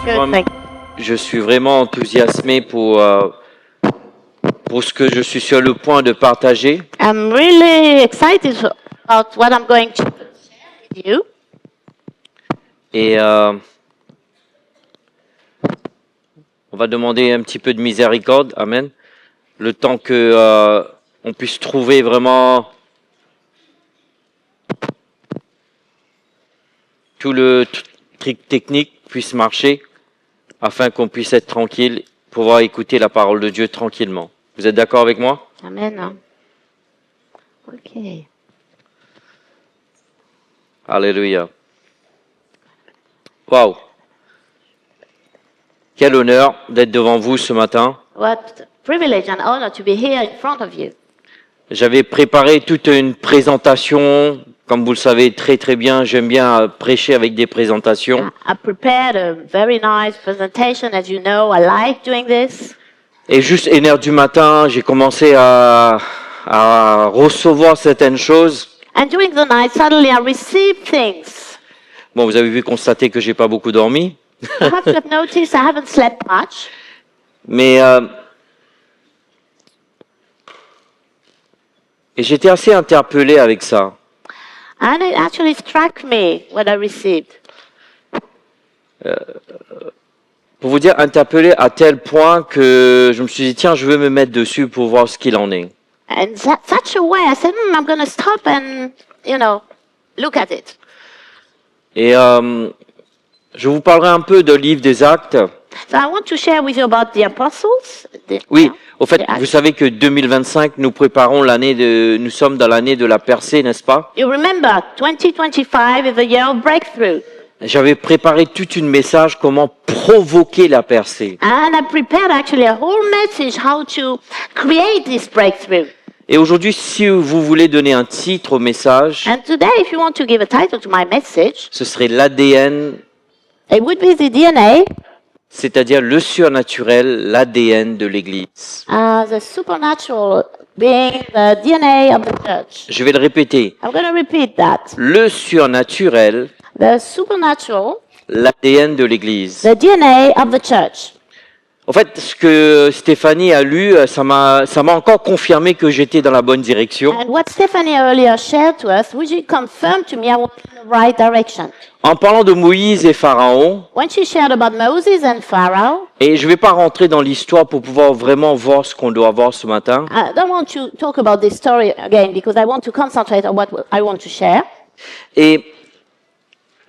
Good. Je suis vraiment enthousiasmé pour ce que je suis sur le point de partager. I'm really excited about what I'm going to share with you. Et on va demander un petit peu de miséricorde, amen, le temps que on puisse trouver vraiment tout le truc technique puisse marcher, afin qu'on puisse être tranquille, pouvoir écouter la parole de Dieu tranquillement. Vous êtes d'accord avec moi? Amen. Okay. Alléluia. Waouh. Quel honneur d'être devant vous ce matin. What privilege and honor to be here in front of you. J'avais préparé toute une présentation. Comme vous le savez très très bien, j'aime bien prêcher avec des présentations. I prepared a very nice presentation. As you know, I like doing this. Et juste 1h du matin, j'ai commencé à recevoir certaines choses. And during the night, suddenly I received things. Bon, vous avez vu constater que j'ai pas beaucoup dormi. Perhaps you have noticed I haven't slept much. Mais et j'étais assez interpellé avec ça. And it actually struck me what I received. Pour vous dire, interpellé à tel point que je me suis dit, tiens, je vais me mettre dessus pour voir ce qu'il en est. And such a way, I said, I'm going to stop and, look at it. Et je vous parlerai un peu de livre des Actes. So I want to share with you about the apostles. Oui, au fait, vous savez que 2025, nous sommes dans l'année de la percée, n'est-ce pas? You remember, 2025 is the year of breakthrough. J'avais préparé tout un message comment provoquer la percée. And I prepared actually a whole message how to create this breakthrough. Et aujourd'hui, si vous voulez donner un titre au message, And today, if you want to give a title to my message, ce serait l'ADN, it would be the DNA, c'est-à-dire le surnaturel, l'ADN de l'Église. the supernatural being the DNA of the church. Je vais le répéter. I'm going to repeat that. Le surnaturel, The supernatural, l'ADN de l'Église. the DNA of the church. En fait, ce que Stéphanie a lu, ça m'a encore confirmé que j'étais dans la bonne direction. And what Stephanie earlier shared to us, which confirmed to me I was in the right direction. En parlant de Moïse et Pharaon, When she shared about Moses and Pharaoh, et je ne vais pas rentrer dans l'histoire pour pouvoir vraiment voir ce qu'on doit voir ce matin, I don't want to talk about this story again because I want to concentrate on what I want to share. et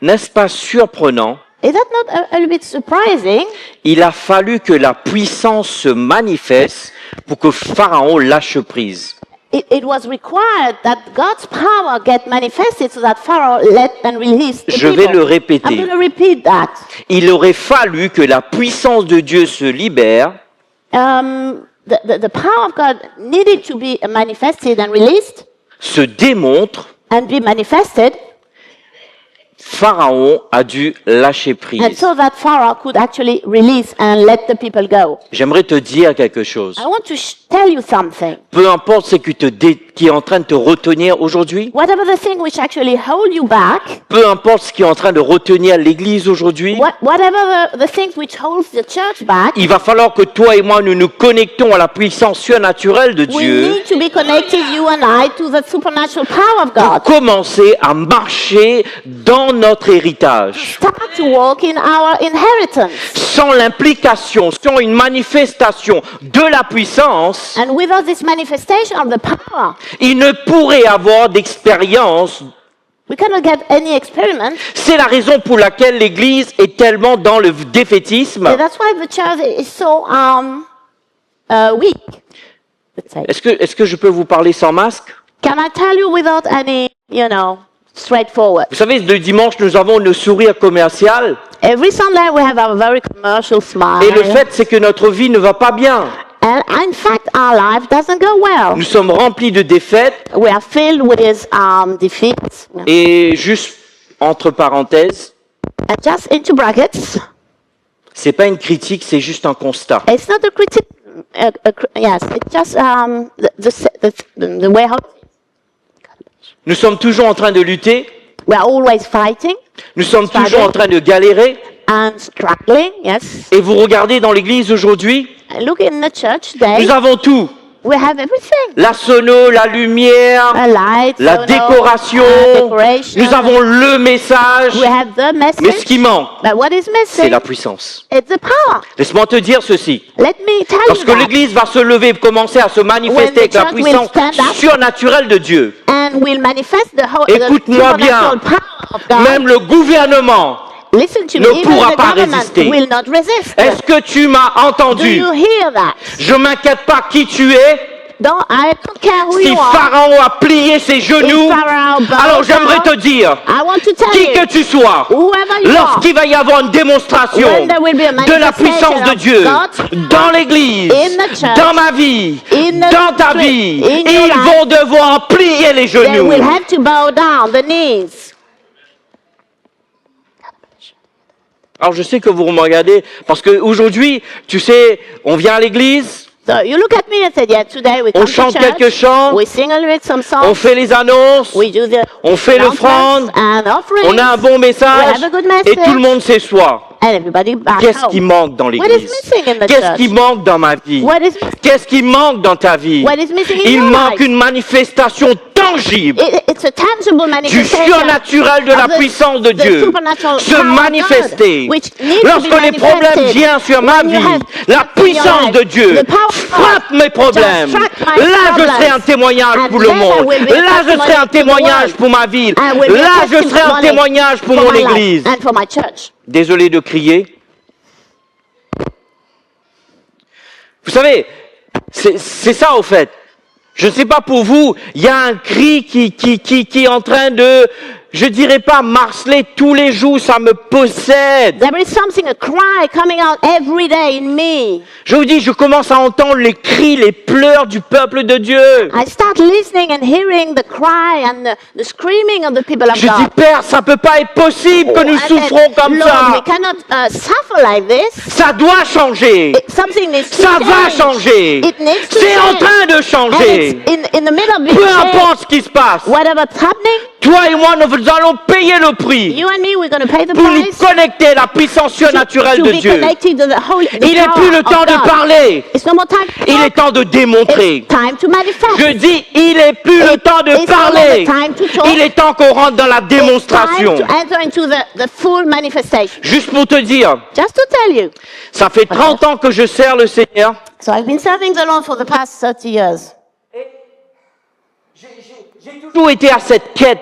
n'est-ce pas surprenant? Is that not a little bit surprising? Il a fallu que la puissance se manifeste pour que Pharaon lâche prise. It was required that God's power get manifested so that Pharaoh let and release the Je people. vais le I'm répéter. going to repeat that. Il aurait fallu que la puissance de Dieu se libère The power of God needed to be manifested and released se démontre. and be manifested, Pharaon a dû lâcher and prise. so that Pharaoh could actually release and let the people go. J'aimerais te dire quelque chose. I want to tell you something. Peu importe ce qui est en train de te retenir aujourd'hui, Whatever the thing which actually hold you back, peu importe ce qui est en train de retenir l'Église aujourd'hui, whatever the things which holds the church back, il va falloir que toi et moi, nous nous connectons à la puissance surnaturelle de we Dieu need to be connected, you and I, to the supernatural power of pour God. commencer à marcher dans notre héritage. Start to walk in our inheritance. Sans l'implication, sans une manifestation de la puissance, And without this manifestation of the power, il ne pourrait avoir d'expérience. we cannot get any experiment. C'est la raison pour laquelle l'Église est tellement dans le défaitisme. So that's why the church is so weak. Let's say. Est-ce que je peux vous parler sans masque? Can I tell you without any, straightforward? Vous savez, le dimanche, nous avons nos sourires commerciaux. Every Sunday we have our very commercial smile. Et le fait, c'est que notre vie ne va pas bien. And in fact, our life doesn't go well. Nous sommes remplis de défaites. We are filled with defeats. Et juste entre parenthèses, And just into brackets, c'est pas une critique, c'est juste un constat. it's not a critic. Yes, it's just the way how Nous sommes toujours en train de lutter. we are always fighting. Nous sommes toujours en train de galérer. and struggling, yes. Et vous regardez dans l'église aujourd'hui, Look in the church today. nous avons tout. We have everything. La sono, la lumière, A light, la sono, décoration. decoration. Nous avons le message. We have the Mais ce message. qui manque, But what is c'est missing? la puissance. It's the power. Laisse-moi te dire ceci. Let me tell you Lorsque that. l'église va se lever et commencer à se manifester avec la church will puissance stand up, surnaturelle de Dieu, And will manifest the whole Écoute-moi bien. supernatural power of God. même le gouvernement, Listen to ne me. Even pourra the pas government résister. will not resist. est-ce que tu m'as Do entendu? you hear that? Je m'inquiète pas qui tu es. I don't care who Si you are. Pharaon a plié ses genoux, If Pharaoh bows alors j'aimerais down, te dire, I want to tell qui you, que tu sois, whoever you are, lorsqu'il va y avoir une démonstration when there will be a de la puissance de manifestation Dieu of God dans l'église, in the church, dans ma vie, in the dans ta street, vie, in your ils life, vont devoir plier les they genoux. will have to bow down the knees. Alors je sais que vous me regardez, parce qu'aujourd'hui, tu sais, on vient à l'église, So you look at me and say, yeah, today we on come to chante church, quelques chants, we sing a little bit some on songs, fait les annonces, we do the on fait l'offrande, announcements and offerings, on a un bon message, We have a good message. et tout le monde s'assoit. and everybody back Qu'est-ce home. qui manque dans What is l'église? missing in the Qu'est-ce church? qui manque dans ma vie? What is Qu'est-ce qui manque dans ta vie? What is missing in Il your manque life? une manifestation tangible It's a tangible du manifestation surnaturel de la of the- puissance de the Dieu supernatural se power of God, manifester. which needs to Lorsque be les problèmes manifested. viennent sur ma When you vie, have la stuff in your puissance life, de Dieu the power of God frappe mes problèmes. just struck my Là, je problems. serai un témoignage And pour le then I monde. will be a Là, je serai un testimony to the témoignage world. pour ma ville. I will be a Là, je serai un testimony témoignage pour for mon my life église. and for my church. Désolé de crier. Vous savez, c'est ça au fait. Je ne sais pas pour vous, il y a un cri qui est en train de, je dirais pas marceler tous les jours, ça me possède. There is something, a cry coming out every day in me. Je vous dis, je commence à entendre les cris, les pleurs du peuple de Dieu. I start listening and hearing the cry and the screaming of the people of Je dis, God. Père, ça peut pas être possible que nous I said, souffrons comme Lord, we ça. cannot suffer like this. Ça doit changer. Something needs to Ça va change. changer. It needs to C'est en change. train de And changer. it's in the middle of being Peu changed. importe ce qui se passe. Whatever's happening, Toi et moi, nous allons payer le prix you and me, we're going to pay the pour nous price connecter à la puissance surnaturelle to de be Dieu. connected to the Holy the Il n'est power plus le of temps de God. parler. It's no more time to Il est talk. temps de démontrer. It's time to manifest. Je dis, il n'est plus le temps de It's no parler. longer time to talk. Il est temps qu'on rentre dans la It's démonstration. time to enter into the full manifestation. Juste pour te dire, Just to tell you. ça fait 30 ans que je sers le Seigneur. So I've been serving the Lord for the past 30 years. J'ai toujours été à cette quête.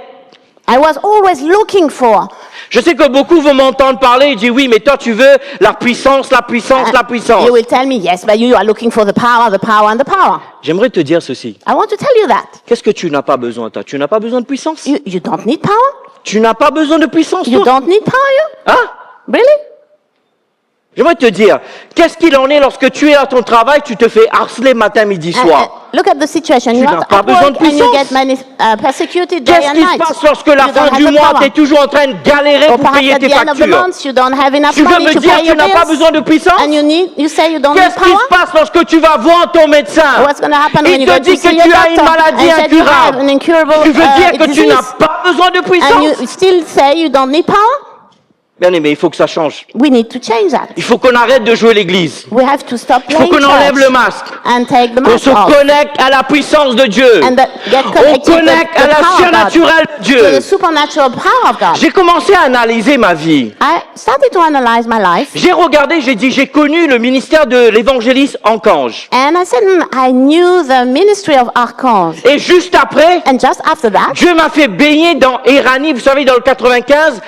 I was always looking for. Je sais que beaucoup vont m'entendre parler et dire oui, mais toi tu veux la puissance, la puissance, la puissance. You will tell me, yes, but you are looking for the power, the power, and the power. J'aimerais te dire ceci. I want to tell you that. Qu'est-ce que tu n'as pas besoin, toi? Tu n'as pas besoin de puissance? You don't need power? Tu n'as pas besoin de puissance, You toi? don't need power, you? Hein? Really? J'aimerais te dire, qu'est-ce qu'il en est lorsque tu es à ton travail, tu te fais harceler matin, midi, soir? Look at the situation. Tu You n'as are pas at besoin work de and you puissance. get persecuted day Qu'est-ce and qui se night. passe lorsque la You fin don't du have the mois, power. tu es toujours en train de galérer Or pour perhaps payer at tes the end of the factures? month you don't have enough Tu veux money me to dire pay que your tu n'as pas bills, besoin de puissance? and you say you don't need Qu'est-ce qui power? se passe lorsque tu vas voir ton médecin? What's going to happen when Il you te go dit to que see your tu as une doctor maladie and said you have an incurable. incurable Tu veux dire que tu disease, n'as pas besoin de and puissance? you still say you don't need power? Bien aimé, il faut que ça change. We need to change that. Il faut qu'on arrête de jouer l'église. We have to stop Il faut playing qu'on enlève church le masque. and take the On mask se off connecte à la puissance de Dieu. and get On connected to connecte à the la power of God, surnaturelle de to the Dieu. supernatural power of God. J'ai commencé à analyser ma vie. I started to analyze my life, J'ai regardé, j'ai dit, j'ai connu le ministère de l'évangéliste Ancange. and I said, I knew the ministry of Archange. Et juste après, And just after that, Dieu m'a fait baigner dans Éranie. Vous savez, dans le 95,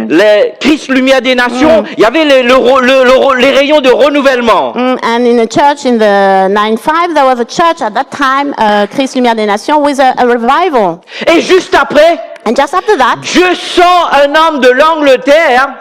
les Christ Lumière des Nations, il y avait les rayons de renouvellement. and in a church in the 95, there was a church at that time, Christ Lumière des Nations, with a revival. Et juste après, And just after that, je sens un homme de l'Angleterre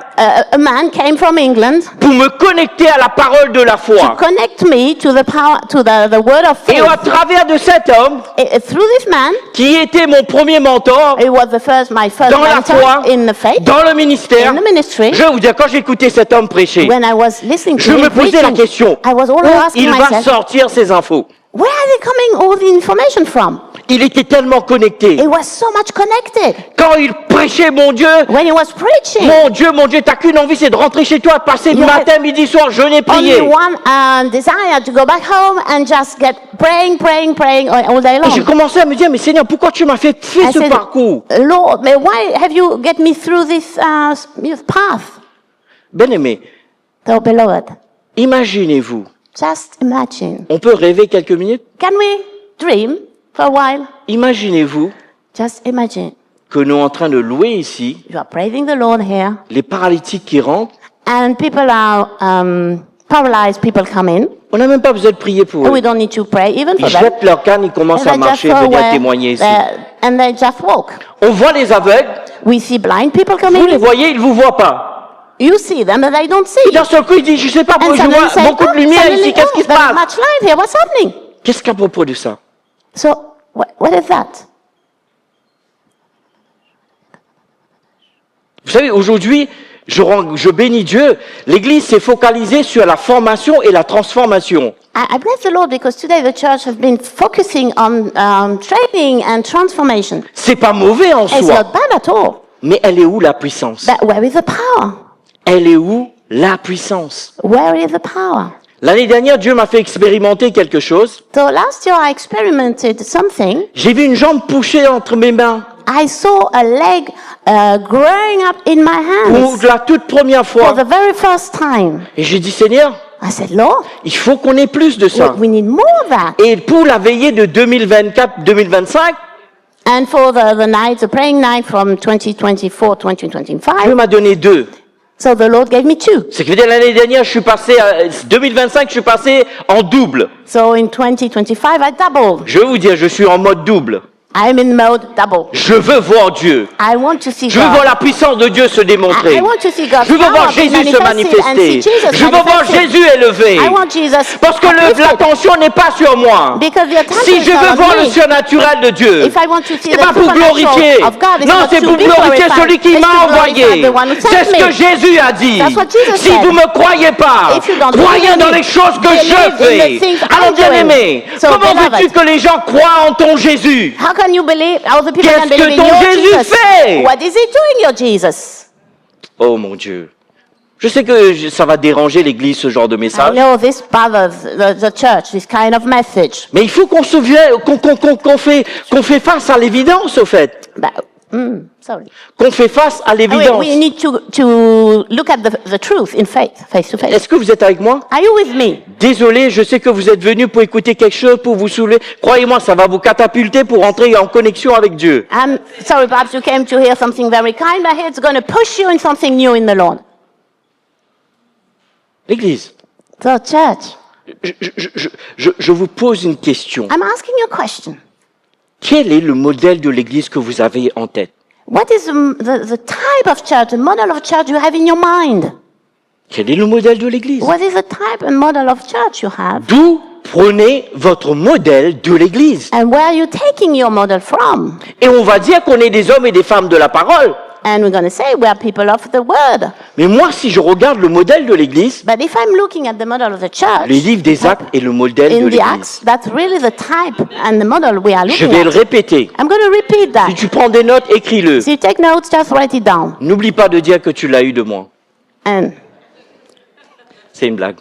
a man came from England pour me connecter à la parole de la to foi. connect me to the power, to the word of Et faith. à travers de cet homme, Through this man, qui était mon premier mentor it was my first dans la mentor foi, in the faith, dans le ministère, in the ministry. je vais vous dire, quand j'écoutais cet homme prêcher, When I was listening to je me him posais la preaching, question, I was où always asking il va myself, sortir ces infos? where are they coming all the information from? il était tellement connecté. He was so much connected. Quand il prêchait, mon Dieu, When he was preaching, mon Dieu, t'as qu'une envie, c'est de rentrer chez toi, passer You matin, midi, soir, jeûner, only prier. one desire to go back home and just get praying all day Et j'ai long. commencé à me dire, mais Seigneur, pourquoi tu m'as fait I ce said, parcours? Lord, but why have you get me through this path? Bien-aimé, So, beloved, imaginez-vous, just imagine. on peut rêver quelques minutes? Can we dream for a while? Imaginez-vous Just imagine. que nous sommes en train de louer ici, You are praising the Lord here, les paralytiques qui rentrent, and people are paralyzed. People come in, on n'a même pas besoin de prier pour and eux. we don't need to pray even Ils for them. jettent leur canne, ils commencent à And they just marcher, go venir away, témoigner ici. and they just walk. On voit les aveugles, We see blind people vous les coming. voyez, ils ne vous voient pas. You see them, but they don't see. Et d'un seul coup, il dit, je sais pas, And je suddenly vois say, beaucoup de lumière ici, qu'est-ce qui se there's passe? much light here. What's happening? Qu'est-ce qu'à propos de ça? So, what is that? Vous savez, aujourd'hui, je bénis Dieu, l'Église s'est focalisée sur la formation et la transformation. I bless the Lord because today the church has been focusing on training and transformation. C'est pas mauvais en It's soi, not bad at all. mais elle est où la puissance? But where is the power? Elle est où la puissance? Where is the power? L'année dernière, Dieu m'a fait expérimenter quelque chose. So last year I experimented something. J'ai vu une jambe poussée entre mes mains I saw a leg growing up in my pour hands la toute première for fois. the very first time. Et j'ai dit, Seigneur, I said, Lord, il faut qu'on ait plus de ça. we need more of that. Et pour la veillée de 2024-2025, And for the night, the praying night from 2024, Dieu 2025, m'a donné 2. so the Lord gave me 2. Ce qui veut dire l'année dernière, je suis passé à 2025, je suis passé en double. So in 2025, I doubled. Je vais vous dire, je suis en mode double. I'm in mode double. Je veux voir Dieu. I want to see Je veux voir God. la puissance de Dieu se démontrer. I want to see God's Je veux voir power be Jésus se manifested and manifester. see Jesus Je veux voir manifested. Jésus élevé. I want Jesus Parce que uplifted. l'attention n'est pas sur moi. Because the attention Si is je not veux on voir me. le surnaturel de Dieu, If I want to see c'est the pas pour supernatural glorifier. of God, it's Non, not c'est to pour be glorifier glorified. celui qui It's m'a to glorify envoyé. the one who sent C'est ce me. que Jésus a dit. That's what Jesus Si said. vous me croyez pas, If you don't croyez believe dans me, les choses que believe je in the fais. things Alors I'm bien doing. aimé, So, comment beloved, veux-tu que les gens croient en ton Jésus? How can you believe, other people Qu'est-ce can believe que in ton your Jésus Jesus? fait? What is he doing, your Jesus? Oh mon Dieu. Je sais que ça va déranger l'Église, ce genre de I message. know this bothers the church, this kind of message. Mais il faut qu'on se vienne, qu'on fait face à l'évidence, au fait. But, sorry. Qu'on fait face à l'évidence. We need to look at the truth in faith, face to face. Est-ce que vous êtes avec moi? Are you with me? Désolé, je sais que vous êtes venus pour écouter quelque chose, pour vous soulever. Croyez-moi, ça va vous catapulter pour entrer en connexion avec Dieu. I'm sorry, perhaps you came to hear something very kind, but it's going to push you in something new in the Lord. L'Église, The church. je vous pose une question. I'm asking you a question. Quel est le modèle de l'Église que vous avez en tête? What is the type of church, the model of church you have in your mind? Quel est le modèle de l'Église? What is the type and model of church you have? D'où prenez votre modèle de l'Église? And where are you taking your model from? Et on va dire qu'on est des hommes et des femmes de la parole. And we're going to say we are people of the word. Mais moi, si je regarde le modèle de l'Église, But if I'm looking at the model of the church, le livre des Actes est le modèle de in the l'Église. Acts, that's really the type and the model we are Je looking vais le at. répéter. I'm going to repeat Si that. tu prends des notes, écris-le. So you take notes, just write it down. N'oublie pas de dire que tu l'as eu de moi. And C'est une blague.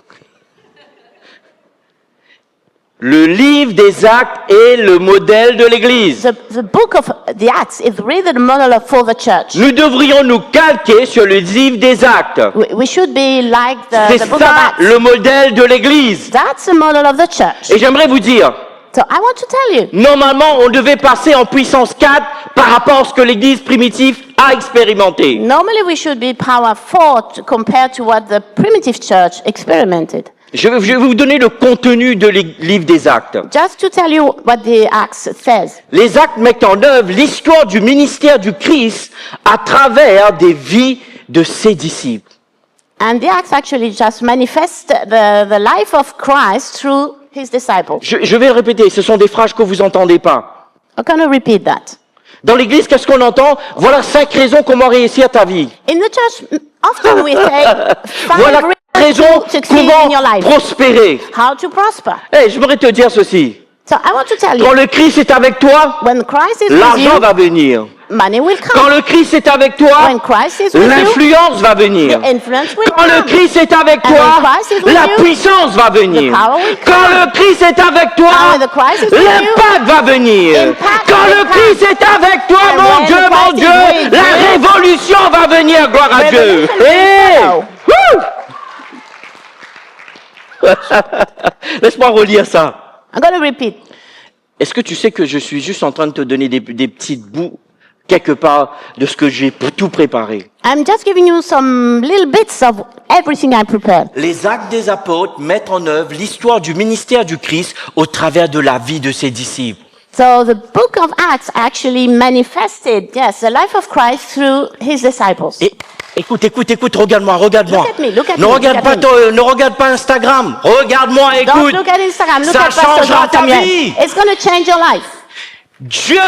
Le livre des Actes est le modèle de l'Église. the book of the Acts is really the model for the church. Nous devrions nous calquer sur le livre des Actes. We should be like C'est the book of ça Acts. le modèle de l'Église. That's the model of the church. Et j'aimerais vous dire, So I want to tell you, normalement, on devait passer en puissance 4 par rapport à ce que l'Église primitive a expérimenté. normally we should be power 4 compared to what the primitive church experimented. Je vais vous donner le contenu de livre des Actes. Just to tell you what the Acts says. Les Actes mettent en œuvre l'histoire du ministère du Christ à travers des vies de ses disciples. And the Acts actually just manifest the life of Christ through his disciples. Je vais le répéter, ce sont des phrases que vous n'entendez pas. I'm going to repeat that. Dans l'Église, qu'est-ce qu'on entend? Voilà 5 raisons comment réussir ta vie. In the church, often we say, Voilà 5 raisons reasons to succeed in your comment life. prospérer. How to prosper. J'aimerais te dire ceci. So I want to tell Quand you, le Christ est avec toi, when Christ is with l'argent you, va venir. money will Quand come. le Christ est avec toi, When Christ is with you, l'influence va venir. the influence will Quand le come. Christ est avec And when toi, Christ is with la you, puissance va venir. the power will come. Quand le Christ est avec toi, And when the Christ is with l'impact va venir. impact Quand will le come. Christ est avec toi, And mon when Dieu, the mon Christ is Dieu, with la you, révolution va venir, gloire à Dieu. revolution will Hey! follow. Wouh! Laisse-moi relire ça. I'm going to repeat. Est-ce que tu sais que je suis juste en train de te donner des petites bouts quelque part de ce que j'ai tout préparé? I'm just giving you some little bits of everything I prepared. Les actes des apôtres mettent en œuvre l'histoire du ministère du Christ au travers de la vie de ses disciples. So the book of Acts actually manifested, yes, the life of Christ through his disciples. Et écoute, regarde-moi. Look at me, Ne regarde pas Instagram. Regarde-moi, Don't écoute. look at Instagram, look Ça at Pastor changera John ta Samuel. vie. It's going to change your life. Dieu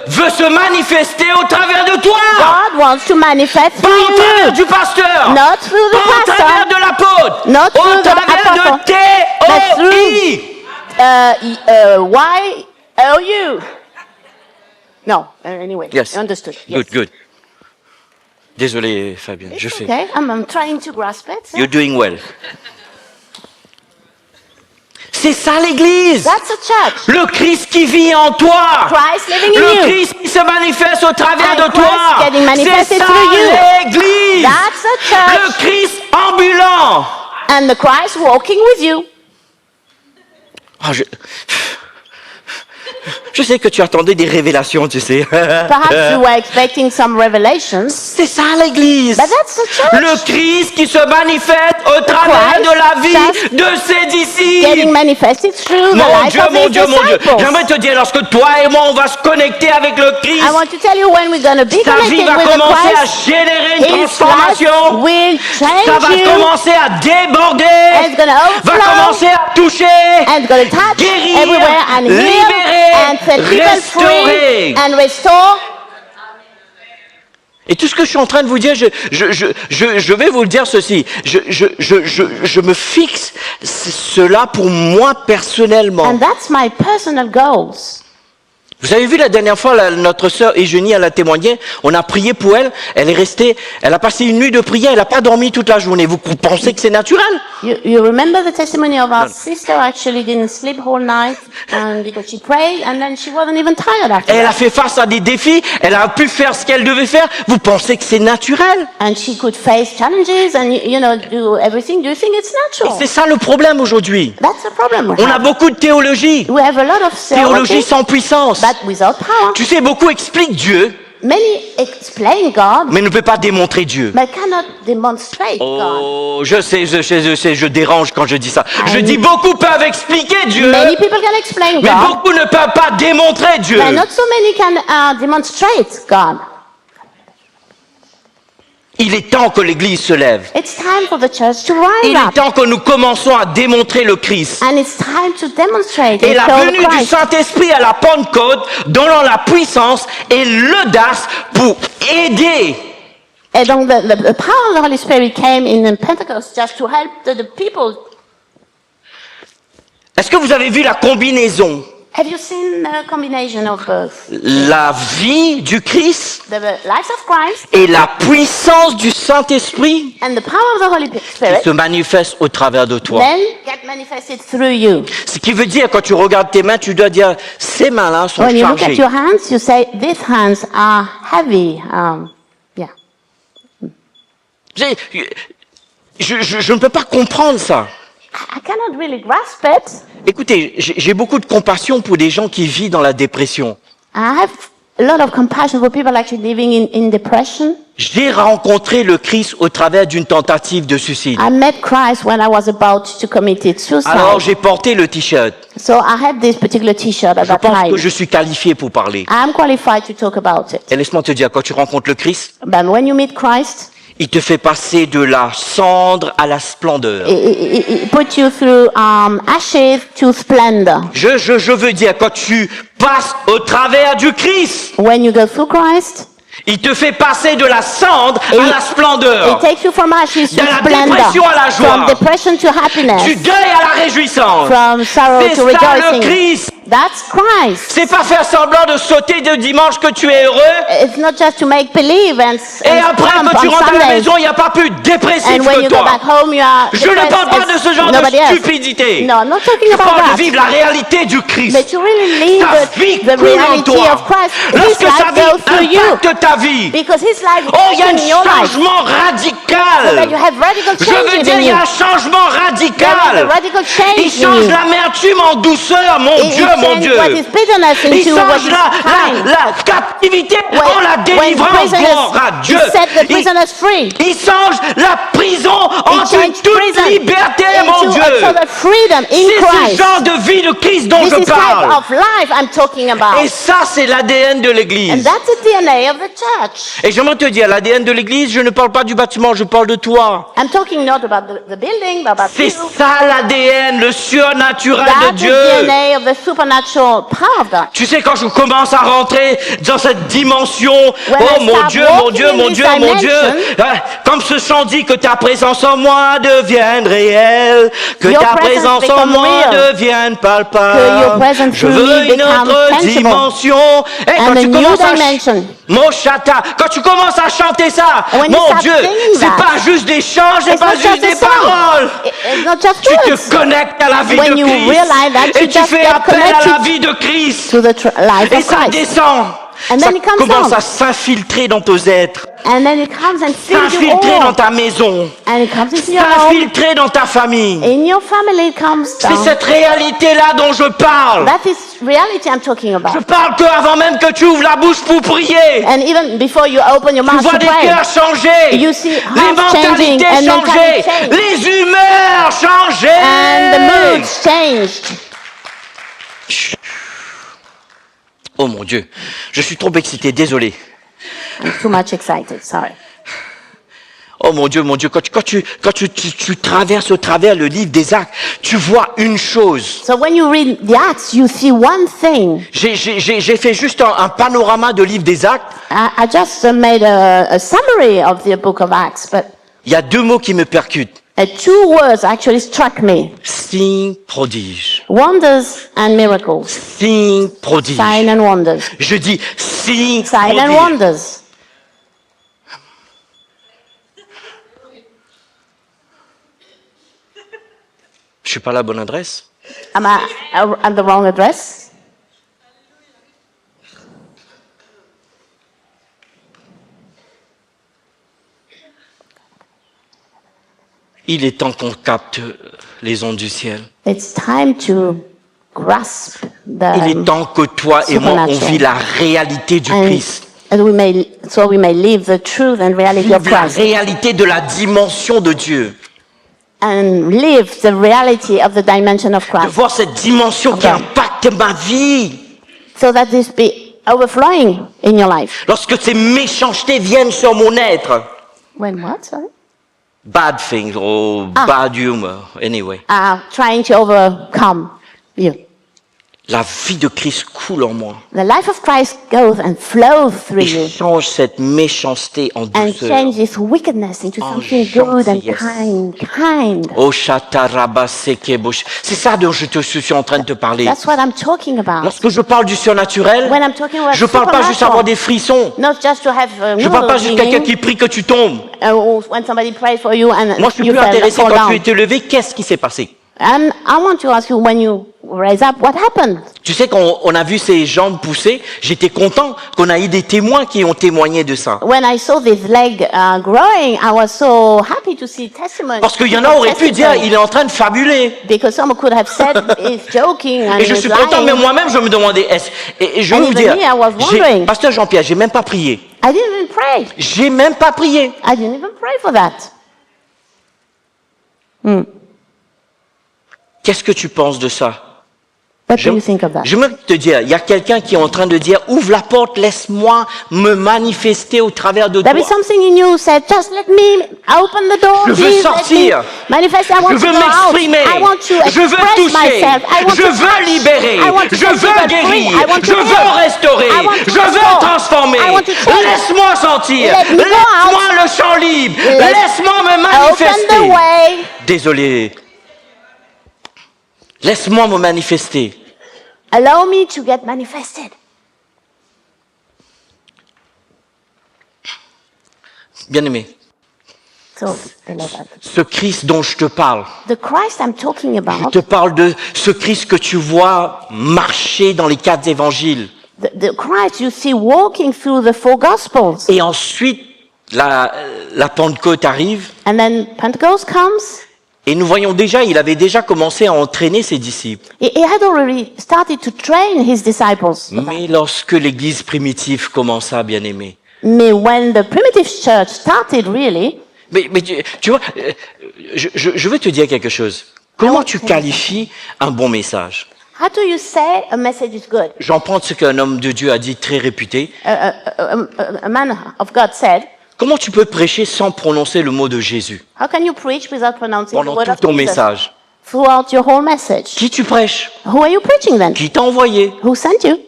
veut se manifester au travers de toi. God wants to manifest Pas through au travers you. du pasteur. Not through the Pas au pastor. travers de l'apôtre. Not Au through the travers apostle. de T-O-I. Y-O-U. No, anyway, Yes. understood. Yes. Good. Désolé, Fabienne, je fais. Okay, I'm trying to grasp it. You're doing well. C'est ça l'église. That's a church. Le Christ qui vit en toi. Christ living in Le you. Christ qui se manifeste au travers And de Christ toi. getting manifested C'est ça through you. l'église. That's a church. Le Christ ambulant. And the Christ walking with you. Ah, je sais que tu attendais des révélations, tu sais. Perhaps you were expecting some revelations. C'est ça l'église. But that's the church. Le Christ qui se manifeste au travers Christ de la vie just de ses disciples. Getting manifested through the Mon life Dieu, of mon his Dieu, mon Dieu. disciples. J'aimerais te dire, lorsque toi et moi, on va se connecter avec le Christ, I want to tell you when we're going to be ta vie connected va with the commencer à Christ, générer une his life transformation. will Ça change va you, commencer à déborder. and it's going to Va overflow, commencer à toucher. and it's going to touch Guérir, everywhere and heal, libérer, and set people restaurer. free, and restore. Et tout ce que je suis en train de vous dire, je vais vous le dire ceci. Je me fixe cela pour moi personnellement. And that's my personal goals. Vous avez vu la dernière fois, notre sœur Eugénie, elle a témoigné, on a prié pour elle, elle a passé une nuit de prière, elle n'a pas dormi toute la journée. Vous pensez que c'est naturel? You remember the testimony of our sister actually didn't sleep whole night because she prayed and then she wasn't even tired after Elle a that. fait face à des défis, elle a pu faire ce qu'elle devait faire. Vous pensez que c'est naturel? And she could face challenges and, do everything. Do you think it's Et natural? c'est ça le problème aujourd'hui. That's the problem we On a have. beaucoup de théologie, We have a lot of théologie theology, sans puissance. but without power. Tu sais, beaucoup expliquent Dieu, Many explain God, mais ne peut pas démontrer Dieu. but cannot demonstrate God. Oh, je sais, je dérange quand je dis ça. Je dis beaucoup peuvent expliquer Dieu, Many people can explain mais God, beaucoup ne peuvent pas démontrer Dieu. but not so many can demonstrate God. Il est temps que l'Église se lève. It's time for the church to Il rise est up. temps que nous commençons à démontrer le Christ. And it's time to demonstrate Et and la show venue du Christ. Saint-Esprit à la Pentecôte, donnant la puissance et l'audace pour aider. And donc the power of the Holy Spirit came in Pentecost just to help the people. Est-ce que vous avez vu la combinaison? Have you seen the combination of both? La vie du Christ The lives of Christ et la puissance du Saint-Esprit and the power of the Holy qui Spirit se manifeste au travers de toi. then get manifested through you. Ce qui veut dire, quand tu regardes tes mains, tu dois dire, ces mains-là sont When you look at chargées. your hands, you say, these hands are heavy. Yeah. Je ne peux pas comprendre ça. I cannot really grasp it. Écoutez, j'ai beaucoup de compassion pour des gens qui vivent dans la dépression. I have a lot of compassion for people actually living in depression. J'ai rencontré le Christ au travers d'une tentative de suicide. I met Christ when I was about to commit suicide. Alors j'ai porté le t-shirt. So I had this particular T-shirt at Je that pense time. que je suis qualifié pour parler. I'm qualified to talk about it. Et laisse-moi te dire, quand tu rencontres le Christ, But when you meet Christ, il te fait passer de la cendre à la splendeur. it puts you through ashes to splendor. Je veux dire, quand tu passes au travers du Christ, When you go through Christ, il te fait passer de la cendre à la it splendeur. takes you from ashes to De la splendor. dépression à la joie. From depression to happiness. Du deuil à la réjouissance. From sorrow C'est to ça le rejoicing. Christ. That's Christ. C'est pas faire semblant de sauter de dimanche que tu es heureux. It's not just to make believe Et après jump que tu on rentres à la Sundays. maison, il n'y a pas plus dépressif And when que you go toi. back home, you are Je ne parle pas de ce genre de nobody else. stupidité. No, I'm not talking Je about parle de that. vivre la réalité du Christ. But you really live Ta vie the coule en reality toi. of Christ. His Lorsque sa life vie goes through you. impacte ta vie, Because His life oh, il y a is in your un life. changement So that radical. you have radical Je change veux dire, in il y you. a un changement There is a radical. radical change Il in change you. l'amertume en douceur, mon It Dieu, mon changes Dieu. what is bitterness Il into what change is kind. la captivité When- en la when délivrance, prisoners, gloire à Dieu. He set the Il, prisoners free. il change la prison en He changed toute prison liberté, mon into Dieu. a sort of freedom in C'est ce Christ. genre de vie de Christ dont This je is type parle. of life I'm talking about. Et ça, c'est l'ADN de And l'Église. that's the DNA of the church. Et j'aimerais te dire, l'ADN de l'Église, je ne parle pas du bâtiment, je parle de toi. I'm talking not about the building, but about C'est you. ça l'ADN, le surnaturel de That's the Dieu. DNA of the supernatural power of God. Tu sais, quand je commence à rentrer dans cette dimension, When oh I mon start Dieu, mon walking Dieu, in mon this Dieu, mon Dieu, dimension, comme ce chant dit, que ta présence en moi devienne réelle, que Your ta presence présence en become moi real. devienne Que palpable. your presence Je through veux me une become autre tangible. dimension. Et quand And a tu new commences dimension. mon chata, quand tu commences à chanter ça, And when you mon start Dieu, singing c'est that, pas juste des chants, c'est It's pas not juste just des a song. paroles. It's not just Tu words. te connectes à la vie When de you Christ. realize that, Et you tu just fais get appel à la connected vie de Christ. to the life Et of ça Christ. descend. And Ça then it comes commence down. à s'infiltrer dans tes êtres. And then it comes and fills you S'infiltrer dans all. ta maison. And it comes into your home. S'infiltrer dans ta famille. In your family it comes C'est down. cette réalité-là dont je parle. That is reality I'm talking Je about. parle qu'avant même que tu ouvres la bouche pour prier. And even before you open your Tu mouth vois to des pray, cœurs changer. you see Les hearts changing mentalités and changer. mentality change. Les humeurs changer. And the moods changed. Oh mon Dieu, je suis trop excité, désolé. I'm too much excited, sorry. Oh mon Dieu, quand tu traverses au travers le livre des Actes, tu vois une chose. So when you read the Acts, you see one thing. J'ai fait juste un panorama de livre des Actes. I just made a summary of the book of Acts, but Il y a deux mots qui me percutent. two words actually struck me. Signe, prodige. Wonders and miracles. Signe, prodige. Sign and wonders. Je dis signe, Sign and prodige. wonders. Je suis pas à la bonne adresse. Am I at the wrong address? Il est temps qu'on capte les ondes du ciel. It's time to grasp Il est the temps que toi et moi, on supernatural. vit la réalité du Christ. and we may live the truth and reality of Vive la Christ réalité de la dimension de Dieu. and live the reality of the dimension of De Christ, voir cette dimension qui Okay. impacte ma vie. so that this be overflowing in your life. Lorsque ces méchancetés viennent sur mon être. When what? Sorry. Bad things or bad humor. Anyway. Trying to overcome you. La vie de Christ coule en moi. The life of Christ goes and flows through Et you change cette méchanceté en and douceur. changes this wickedness into En something good and gentillesse. kind. Oh, chatarabaseke-bosh. C'est ça dont je suis en train de te parler. That's what I'm talking about. Lorsque je parle du surnaturel, When I'm talking about je parle pas juste supernatural, avoir des frissons. not just to have Je parle pas juste quelqu'un feeling, qui prie que tu tombes. when somebody prays for you and Moi, je suis you plus intéressé fall quand down. tu étais levé. Qu'est-ce qui s'est passé? And I want to ask you, when you raise up, what happened? Tu sais, quand on a vu ses jambes pousser, j'étais content qu'on a eu des témoins qui ont témoigné de ça. When I saw this leg growing, I was so happy to see testimony. Parce qu'il y en a auraient pu dire, il est en train de fabuler. Because someone could have said he's joking and Et je he's suis content, mais lying. moi-même, je me demandais, et je vais And vous even dire, me, I was wondering. Pasteur Jean-Pierre, j'ai même pas prié. I didn't even pray. J'ai même pas prié. I didn't even pray for that. Qu'est-ce que tu penses de ça? What do you think of that? J'aimerais te dire, il y a quelqu'un qui est en train de dire, ouvre la porte, laisse-moi me manifester au travers de toi. There is something in you said, just let me open the door. Je veux please, sortir. Let me manifest. I want Je to veux go out. m'exprimer. I want to Je veux express toucher. myself. I want Je to veux touch. libérer. I want to Je set veux people free. guérir. I want to Je veux heal. restaurer. I want to Je veux restore. transformer. I want to change. Laisse-moi sentir. Let me go Laisse-moi out. le champ libre. Let- Laisse-moi me Open manifester. the way. Désolé. Laisse-moi me manifester. Allow me to get manifested. Bien-aimé, So, beloved, ce Christ dont je te parle, the Christ I'm talking je about, te parle de ce Christ que tu vois marcher dans les 4 évangiles. the Christ you see walking through the 4 Gospels. Et ensuite, la Pentecôte arrive. And then Pentecost comes. Et nous voyons déjà, il avait déjà commencé à entraîner ses disciples. He had already started to train his disciples. Mais lorsque l'église primitive commença, bien-aimé. Mais when the primitive church started, really, Mais tu vois, je veux te dire quelque chose. Comment tu qualifies un bon message? how do you say a message is good? J'en prends ce qu'un homme de Dieu a dit très réputé. A man of God said, Comment tu peux prêcher sans prononcer le mot de Jésus how can you preach without pronouncing the pendant word tout of ton Jesus message? throughout your whole message? Qui tu prêches? Who are you preaching then? Qui t'a envoyé? Who sent you?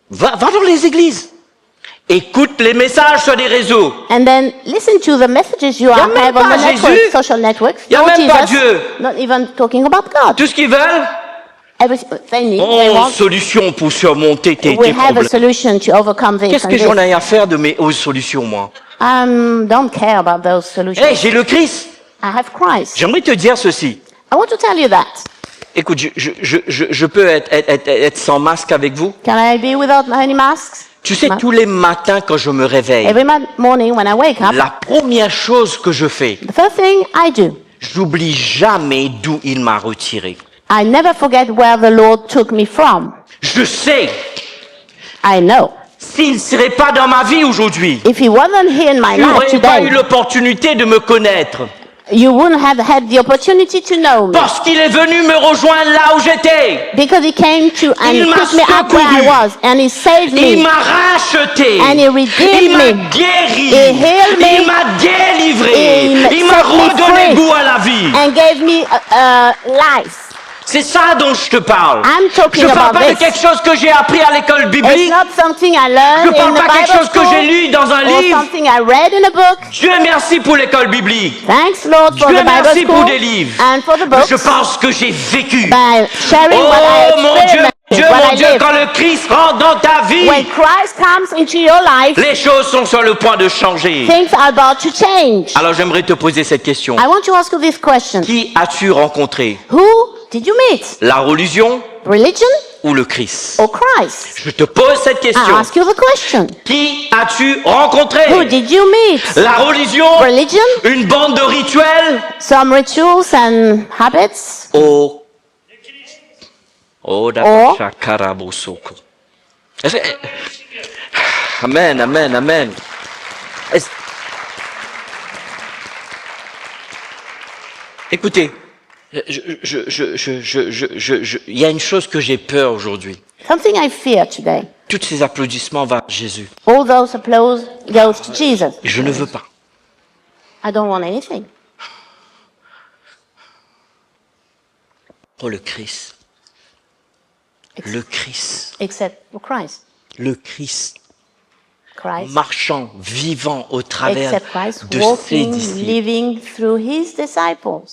Va dans les églises. Écoute les messages sur les réseaux. And then listen to the messages you Y a have même on pas the network, Jésus. social networks. Y a No même pas Jesus, Dieu. not even talking about God. Tout ce qu'ils veulent, Everything they need, they oh, want. solution pour surmonter tes We have a problèmes. solution to overcome this Qu'est-ce and que j'en this. ai à faire de mes solutions, moi? Don't care about those solutions. Hey, j'ai le Christ. I have Christ. J'aimerais te dire ceci. I want to tell you that. Écoute, je peux être sans masque avec vous? Can I be without any masks? Tu sais, tous les matins quand je me réveille, Every morning when I wake up, la première chose que je fais, the first thing I do, j'oublie jamais d'où il m'a retiré. I never forget where the Lord took me from. Je sais, I know. s'il ne serait pas dans ma vie aujourd'hui, If He wasn't here in my tu life n'aurais pas eu today, l'opportunité de me connaître. you wouldn't have had the opportunity to know me. Parce qu'il est venu me rejoindre là où j'étais. Because He came to and Il He m'a picked me up where I secouru. was and He saved Il me. m'a racheté. And he redeemed Il m'a me. guéri. He healed me. Il m'a délivré. He Il m'a set me redonné free. goût à la vie. And gave me life. C'est ça dont je te parle. I'm talking Je ne parle about pas de this. quelque chose que j'ai appris à l'école It's biblique. not something I Je learned ne parle in the pas de quelque Bible chose que j'ai school lu dans un or livre. something I read in a book. Dieu merci pour l'école biblique. Thanks, Lord, for Dieu the Bible merci school pour des livres. and for the Mais books. je pense que j'ai vécu. By sharing what I Oh mon Dieu, experienced, Dieu, what mon I Dieu, lived. quand le Christ rentre dans ta vie, When Christ comes into your life, les choses sont sur le point de changer. things are about to change. Alors j'aimerais te poser cette question. I want to ask you this question. Qui as-tu rencontré? Who did you meet? La religion Religion ou le Christ? or Christ? Je te pose cette I question. ask you the question. Qui as-tu rencontré? Who did you meet? La religion? Religion? Une bande de rituels? Some rituals and habits? Oh. Oh, d'accord. Chakarabosoko. Amen, amen, amen. Écoutez, il y a une chose que j'ai peur aujourd'hui. Something I fear today. Tous ces applaudissements vont à Jésus. All those applause goes to Jesus. Je ne veux pas. I don't want anything. Oh, le Christ. Le Christ. Except for Christ. Le Christ. Christ. Marchant, vivant au travers Except Christ, de ses walking, disciples. living through His disciples.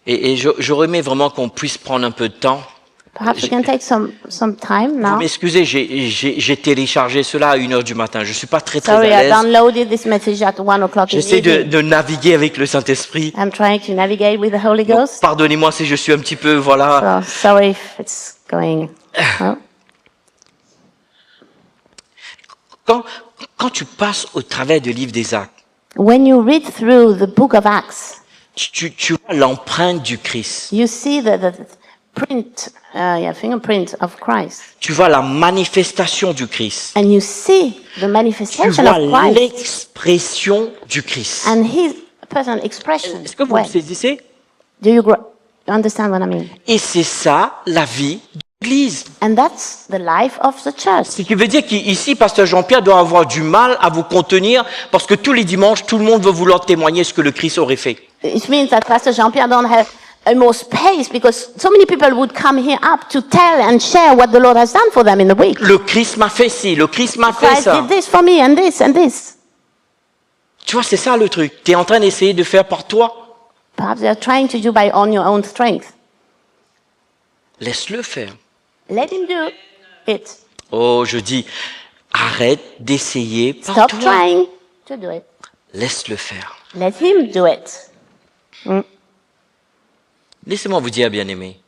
Et j'aurais aimé vraiment qu'on puisse prendre un peu de temps. Perhaps we can take some time Vous now. m'excusez, j'ai téléchargé cela à 1h du matin. Je suis pas très Sorry, à I l'aise. downloaded this message at 1 o'clock in the J'essaie evening. de naviguer avec le Saint-Esprit. I'm trying to navigate with the Holy Donc, Ghost. pardonnez-moi si je suis un petit peu, voilà. So sorry if it's going. Well, Quand tu passes au travers du livre des Actes, when you read through the book of Acts, tu vois l'empreinte du Christ. you see the print, fingerprint of Christ, Tu vois la manifestation du Christ. and you see the Tu manifestation vois of Christ l'expression du Christ. and His personal expression. Est-ce que vous Well, le saisissez? do you understand what I mean? Et c'est ça la vie de l'Église. And that's the life of the church. Ce qui veut dire qu'ici, Pasteur Jean-Pierre doit avoir du mal à vous contenir parce que tous les dimanches, tout le monde veut vouloir témoigner ce que le Christ aurait fait. It means that Pastor Jean-Pierre don't have more space because so many people would come here up to tell and share what the Lord has done for them in the week. Le Christ m'a fait ci, le Christ m'a fait Christ ça. did this for me and this and this. Tu vois, c'est ça le truc. Tu es en train d'essayer de faire par toi. Perhaps they are trying to do by on your own strength. Laisse-le faire. Let him do it. Oh, je dis, arrête d'essayer par Stop toi. trying to do it. Laisse-le faire. Let him do it. Laissez-moi vous dire, bien-aimés,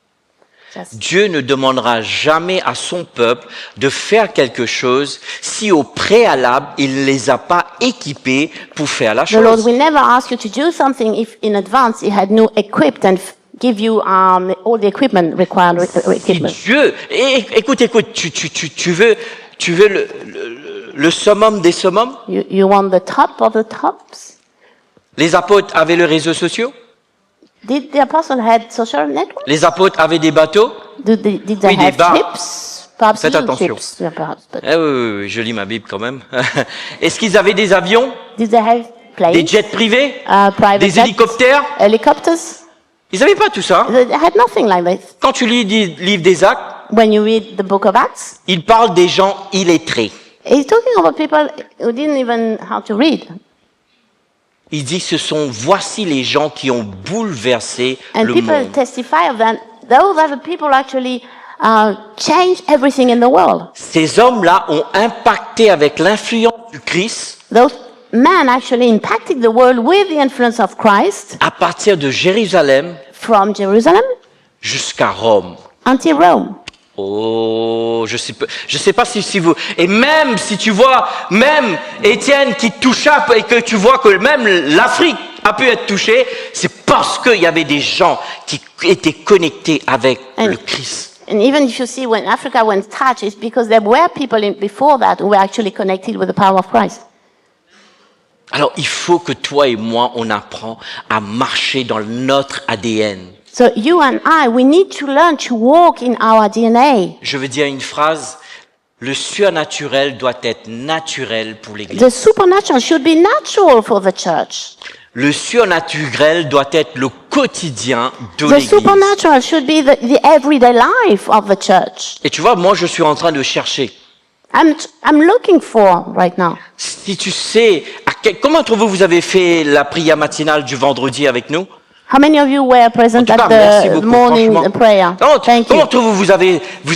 Just Dieu ne demandera jamais à son peuple de faire quelque chose si au préalable, il ne les a pas équipés pour faire la the Lord chose. will never ask you to do something if in advance He had no equipped and give you all the equipment required. Si Equipment. Dieu, écoute, tu veux le summum des summums? You want the top of the tops? Les apôtres avaient les réseaux sociaux? Did the apostle had social network? Les apôtres avaient des bateaux? Did they Oui, des have bars. ships? Perhaps Faites little attention. ships, yeah, perhaps. But Eh oui, je lis ma Bible quand même. Est-ce qu'ils avaient des avions? did they have planes? Des jets privés? Private Des jets? hélicoptères? Helicopters? Ils n'avaient pas tout ça. They had nothing like this. Quand tu lis le livre des Actes, When you read the book of Acts, il parle des gens illettrés. he's talking about people who didn't even know how to read. Il dit voici les gens qui ont bouleversé And le people monde. testify of that. Those are the people actually change everything in the world. Ces hommes-là ont impacté avec l'influence du Christ Those men actually impacted the world with the influence of Christ à partir de Jérusalem from Jerusalem jusqu'à Rome. until Rome. Oh, je sais pas si vous, et même si tu vois, même Étienne qui toucha et que tu vois que même l'Afrique a pu être touchée, c'est parce qu'il y avait des gens qui étaient connectés avec le Christ. And even if you see when Africa went touched, it's because there were people before that who were actually connected with the power of Christ. Alors il faut que toi et moi, on apprend à marcher dans notre ADN. So you and I, we need to learn to walk in our DNA. Je veux dire une phrase, le surnaturel doit être naturel pour l'Église. The supernatural should be natural for the church. Le surnaturel doit être le quotidien de The l'Église. supernatural should be the everyday life of the church. Et tu vois, moi je suis en train de chercher. I'm looking for right now. Si tu sais, comment d'entre vous avez fait la prière matinale du vendredi avec nous? How many of you were present En tout cas, at merci the beaucoup, morning franchement. prayer? Thank Comment you. d'entre vous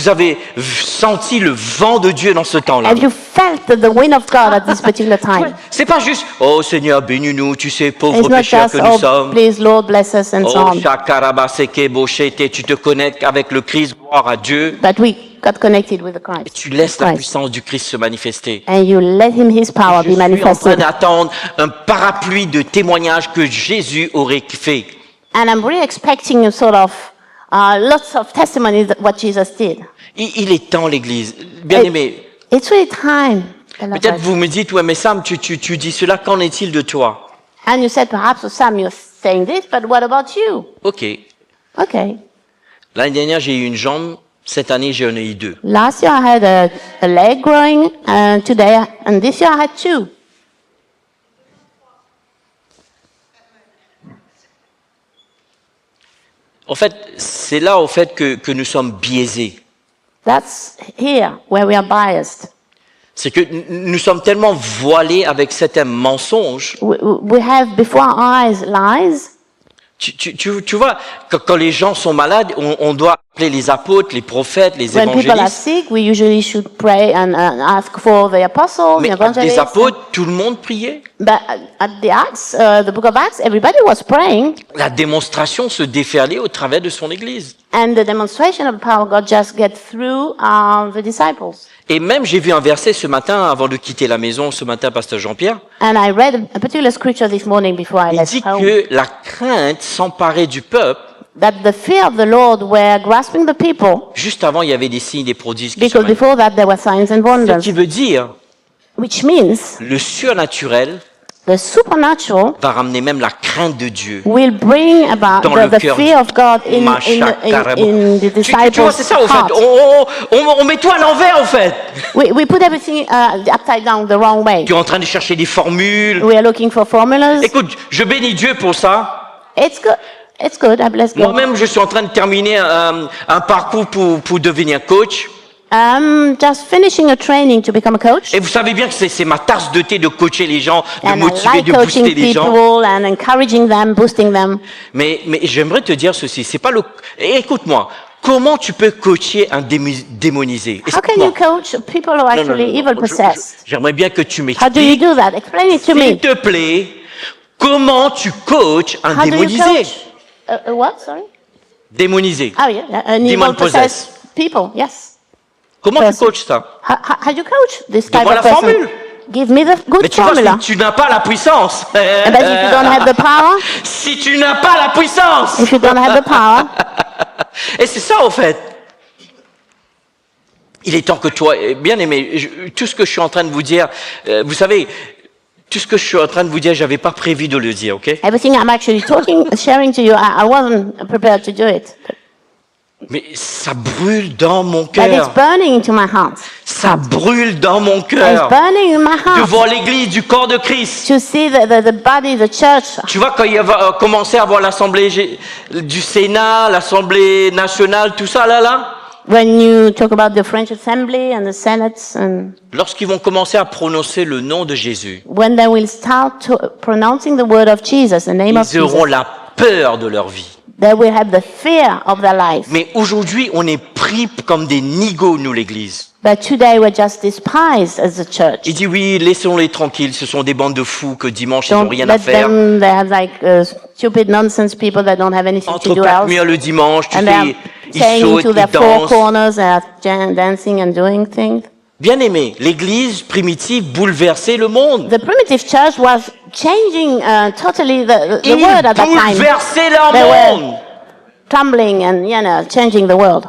avez senti le vent de Dieu dans ce temps-là? Have you felt the wind of God at this particular time? C'est pas juste, oh Seigneur, bénis-nous, tu sais, pauvres It's not pécheurs just, que nous oh, sommes. please, Lord, bless us and so Oh, on. shakarabaseke boshete, tu te connectes avec le Christ, gloire à Dieu. But we got connected with the Et Christ. tu laisses la Christ. puissance du Christ se manifester. And you let His power Je be suis en train manifested. d'attendre un parapluie de témoignages que Jésus aurait fait. And I'm really expecting a sort of lots of testimonies that what Jesus did. Il est temps, l'Église. Bien aimé, It's really time. peut-être vous me dites, ouais, mais Sam, tu dis cela, qu'en est-il de toi? And you said, perhaps, Sam, you're saying this, but what about you? Ok. Okay. L'année dernière, j'ai eu une jambe. Cette année, j'en ai eu deux. Last year I had a leg growing, and this year I had two. En fait, c'est là, au fait, que nous sommes biaisés. That's here where we are biased. C'est que nous sommes tellement voilés avec certains mensonges. We have before our eyes lies. Tu vois, quand les gens sont malades, on doit appeler les apôtres, les prophètes, les When people are évangélistes. sick, we usually should pray and ask for the apostles, Mais the avec des evangelists. apôtres, tout le monde priait. But at the Acts, the book of Acts, everybody was praying, La démonstration se déferlait au travers de son église. and the demonstration of the power of God just get through the disciples. Et même, j'ai vu un verset ce matin, avant de quitter la maison, ce matin, pasteur Jean-Pierre. And I read a particular scripture this morning before I Il left dit home, que la crainte s'emparait du peuple. that the fear of the Lord were grasping the people, Juste avant, il y avait des signes, des prodiges qui se because manifestaient. before that there were signs and Ce wonders, qui veut dire, which means le surnaturel the supernatural va ramener même la crainte de Dieu. will bring about Dans le the cœur fear of God in the Tu vois, disciples' c'est ça, au fait. heart. On met tout à l'envers, au fait. We put everything upside down the wrong way. Tu es en train de chercher des formules. We are looking for formulas. Écoute, je bénis Dieu pour ça. It's good. It's good. I bless God. Moi-même, je suis en train de terminer un parcours pour devenir coach. Just finishing a training to become a coach. Et vous savez bien que c'est ma tasse de thé de coacher les gens, de And I motiver, like de coaching booster les gens. people and encouraging them, boosting them. Mais j'aimerais te dire ceci, c'est pas le... Écoute-moi, comment tu peux coacher un démonisé? How can you coach people who are actually evil possessed? J'aimerais bien que tu How do you m'expliques, do that? Explain it to me. s'il te plaît, comment tu coaches un How do you démonisé? coach? What? Sorry? Démonisé. Oh yeah, an Demon evil possessed people. Yes. Comment tu person. coaches ça? How do you coach this type Donne-moi of la person? formule. Give me the Mais good tu vois, formula. si tu n'as pas la puissance, But if you don't have the power, si tu n'as pas la puissance, if you don't have the power, et c'est ça au fait. Il est temps que toi, bien aimé, tout ce que je suis en train de vous dire, vous savez, tout ce que je suis en train de vous dire, j'avais pas prévu de le dire, ok? everything I'm actually sharing to you, I wasn't prepared to do it. Mais ça brûle dans mon But it's cœur. burning into my heart. Ça brûle dans mon It's cœur. burning in my De heart voir l'église du corps de Christ. to see the body, the church. Tu vois, quand il va commencer à avoir l'assemblée du Sénat, l'assemblée nationale, tout ça là, When you talk about the French Assembly and the Senate, and lorsqu'ils vont commencer à prononcer le nom de Jésus, when they will start pronouncing the word of Jesus, the name of ils auront Jesus, la peur de leur vie. they will have the fear of their life. Mais aujourd'hui, on est pris comme des nigauds, nous, l'église. But today we're just despised as a church. Il dit oui, laissons-les tranquilles, ce sont des bandes de fous que dimanche, ils n'ont Don't rien à let faire. them, they have like stupid nonsense people that don't have anything to Entre do quatre else. murs le dimanche, tu And sais, they're ils saying sautent, into ils their four dansent. corners, they are dancing and doing things. Bien aimé, l'église primitive bouleversait le monde. The primitive church was changing totally the Ils world at that time. bouleversaient leur They were monde. tumbling and, changing the world.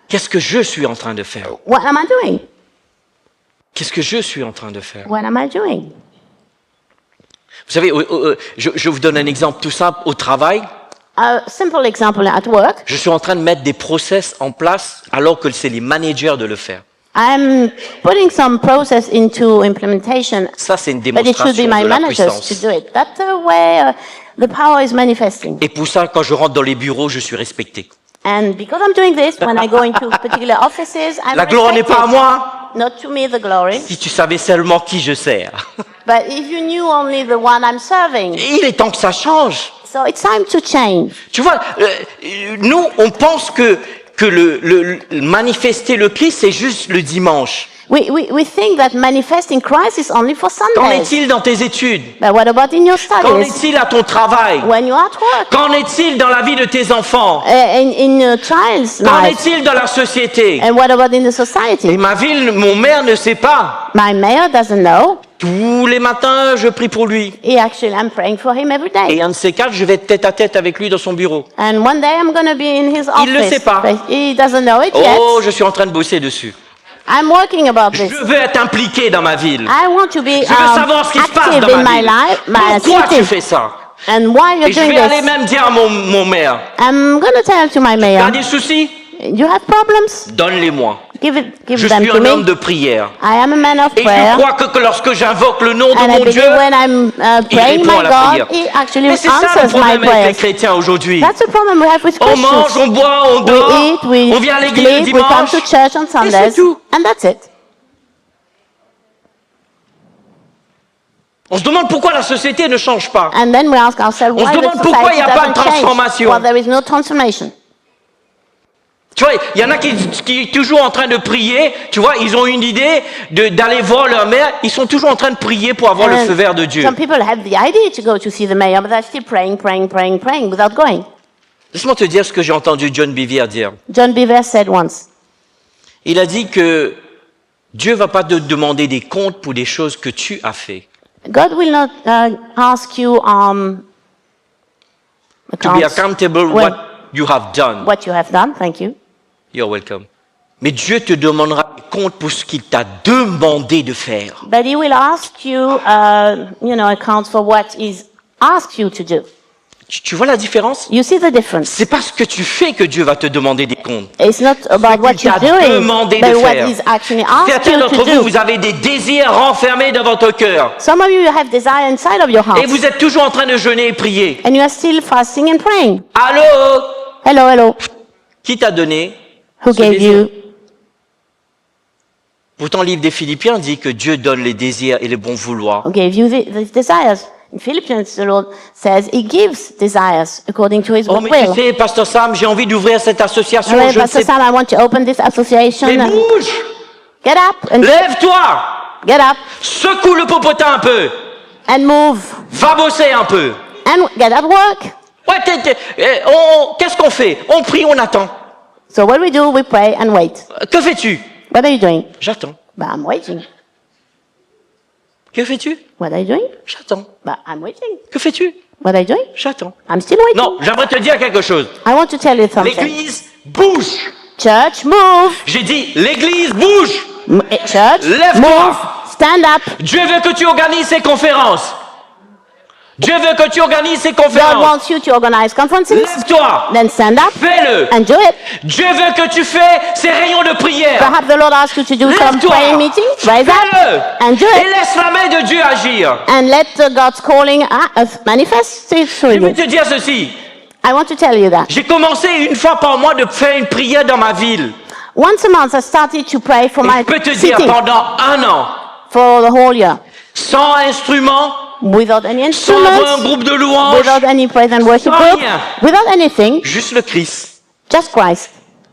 Qu'est-ce que je suis en train de faire? What am I doing? Qu'est-ce que je suis en train de faire? What am I doing? Vous savez, je vous donne un exemple tout simple. Au travail, A simple example at work. je suis en train de mettre des process en place alors que c'est les managers de le faire. I'm putting some process into implementation, Ça, c'est une but it should démonstration be my de la managers to puissance. do it. That's the way the power is manifesting. Et pour ça, quand je rentre dans les bureaux, je suis respecté. And because I'm doing this, when I go into particular offices, I'm La gloire n'est pas à respected. moi. Not to me the glory, Si tu savais seulement qui je sers. but if you knew only the one I'm serving. Il est temps que ça change. So it's time to change. Tu vois, nous, on pense que le manifester le Christ, c'est juste le dimanche. We think that manifesting Christ is only for Qu'en Sundays. est-il dans tes études? But what about in your Qu'en studies? est-il à ton travail? When you're at work? Qu'en est-il dans la vie de tes enfants? In your child's Qu'en life? est-il dans la société? And what about in the Et society? ma ville, mon maire ne sait pas. My mayor doesn't know. Tous les matins, je prie pour lui. I'm praying for him every day. Et un de ces quatre, je vais être tête à tête avec lui dans son bureau. And one day I'm going to be in his office. Il le sait pas. But he doesn't know it Oh, yet. je suis en train de bosser dessus. I'm working about Je this. veux être impliqué dans ma ville. I want to be Je veux savoir ce qui se passe active dans in ma my ville. life, my Pourquoi tu city. fais ça? And why you're Et je doing vais aller this? même dire à mon maire, I'm going to tell to my tu mayor. as des soucis? You have problems? Donne-les-moi. Give Je them suis to un me. homme de prière. I am a man of Et je prayer. crois que lorsque j'invoque le nom de And I mon believe Dieu, when I'm il praying répond à my la God, prière. He actually Mais c'est ça le answers my problème avec les prayers. chrétiens aujourd'hui. That's the problem we have with On mange, Christians. on boit, on We dort, eat, we on vient à l'église le sleep, we come dimanche. to church on Et c'est Sundays, tout. and that's it. On se demande pourquoi la société ne change pas. And then we ask ourselves On se why the demande pourquoi il society n'y a pas de doesn't change. transformation. Well, there is no transformation. Tu vois, il y en a qui sont toujours en train de prier, tu vois, ils ont une idée d'aller voir leur mère, ils sont toujours en train de prier pour avoir le And feu vert de Dieu. some people have the idea to go to see the mayor, but they're still praying without going. Laisse-moi te dire ce que j'ai entendu John Bevere dire. John Bevere said once, Il a dit que Dieu va pas te demander des comptes pour des choses que tu as fait. God will not ask you To be accounts accountable when- what you have done. what you have done. Thank you. You're welcome. Mais Dieu te demandera des comptes pour ce qu'il t'a demandé de faire. But He will ask you, accounts for what He's asked you to do. Tu vois la différence? You see the difference. C'est pas ce que tu fais que Dieu va te demander des comptes. It's not about what qu'il you're t'a doing, demandé but de what faire. He's actually asked Certains you d'entre to vous, do. vous avez des désirs renfermés dans votre cœur. Some of you have desire inside of your heart, Et vous êtes toujours en train de jeûner et prier. and you are still fasting and praying. Allô? Hello. Qui t'a donné Who ce gave désir? you Pourtant, le livre des Philippiens dit que Dieu donne les désirs et les bons vouloirs. Who gave you these desires? In Philippians, the Lord says He gives desires according to His Oh, mais will. tu sais, Pasteur Sam, j'ai envie d'ouvrir cette association. Hey, Je ne Pastor sais Sam, I want to open this association. Mais And bouge! get up and Lève-toi! get up Secoue le popotin un peu! and move Va bosser un peu! and get at work. Ouais, qu'est-ce qu'on fait? On prie, on attend. So what we do, we pray and wait. Que fais-tu? What are you doing? J'attends. But I'm waiting. Que fais-tu? What are you doing? J'attends. But I'm waiting. Que fais-tu? What are you doing? J'attends. I'm still waiting. Non, j'aimerais te dire quelque chose. I want to tell you something. L'église bouge. Church, move. J'ai dit, l'église bouge. Church, Lève-toi. move. Stand up. Dieu veut que tu organises ces conférences. Dieu veut que tu organises ces God conférences. wants you to organize conferences. Lève-toi. Then stand up Fais-le. and do it. Dieu veut que tu fais ces réunions de prière. Perhaps the Lord asks you to do some Lève-toi. praying meeting. Rise Fais-le. up and do Et it. laisse la main de Dieu agir. And let God's calling manifest through Je vais you. te dire ceci. I want to tell you that. J'ai commencé une fois par mois de faire une prière dans ma ville. Once a month, I started to pray for Et my je peux te city dire, pendant un an, for the whole year, sans instrument, without any sans avoir un instruments, groupe de louanges, without any praise and worship Sans group, rien. without anything, juste le Christ. just Christ.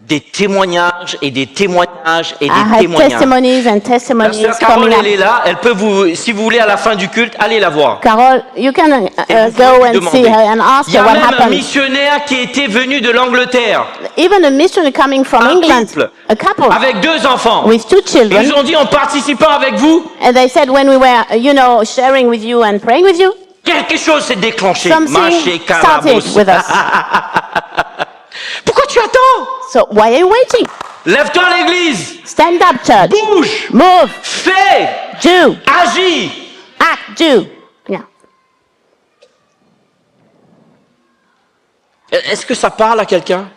Des témoignages et des témoignages et I des had témoignages. testimonies and La testimonies sœur Carole, coming up. elle est là. Elle peut vous, si vous voulez, à la fin du culte, allez la voir. Carol, you can Et vous go pouvez lui and demander. see her and ask Il y her a what même un happened. missionnaire qui était venu de l'Angleterre, Even a missionary coming from Un England, couple. a couple avec 2 enfants. with 2 Ils children, nous ont dit, en participant avec vous, and they said when we were, sharing with you and praying with you, quelque chose s'est déclenché. something Maché started calabos. with us. Pourquoi tu attends? So why are you waiting? Lève-toi à l'église. Stand up, church. Bouge. Move. Fais. Do. Agis. Act. Do. Yeah. Est-ce que ça parle à quelqu'un?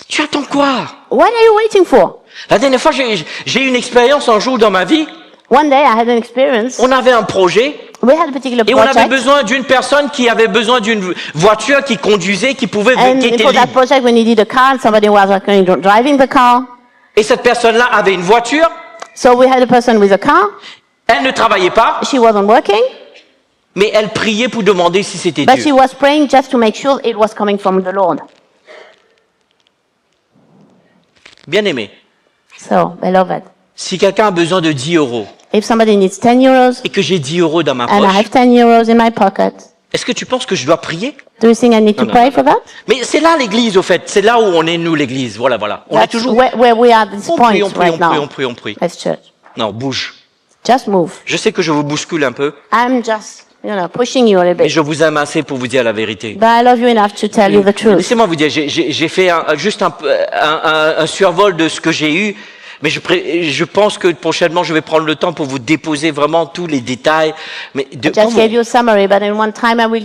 Tu attends quoi? What are you waiting for? La dernière fois, j'ai eu une expérience un jour dans ma vie. One day I had an experience. On avait un projet We had a particular et on avait project. besoin d'une personne qui avait besoin d'une voiture qui conduisait, qui pouvait, And qui était for that libre. project, we needed a car, and somebody was driving the car. Et cette personne-là avait une voiture. So we had a person with a car. Elle ne travaillait pas, She wasn't working, mais elle priait pour demander si c'était but she Dieu. was praying just to make sure it was coming from the Lord. Bien aimé, So, beloved, si quelqu'un a besoin de 10 euros if somebody needs 10 euros et que j'ai 10 euros dans ma and I poche, have 10 euros in my pocket, est-ce que tu penses que je dois prier? do you think I need to non, pray non. for that? Mais c'est là l'église, au fait. C'est là où on est, nous, l'église. Voilà, voilà. On est That's toujours... where we are at this On point prie, on prie, right on prie, now on prie, on prie. as church. Non, bouge. Just move. Je sais que je vous bouscule un peu, I'm just, pushing you a little mais bit. je vous aime assez pour vous dire la vérité. But I love you enough to tell you the truth. Laissez-moi vous dire, j'ai fait juste un survol de ce que j'ai eu, mais je pense que prochainement, je vais prendre le temps pour vous déposer vraiment tous les détails. Mais de I just gave you a summary, but in one time I will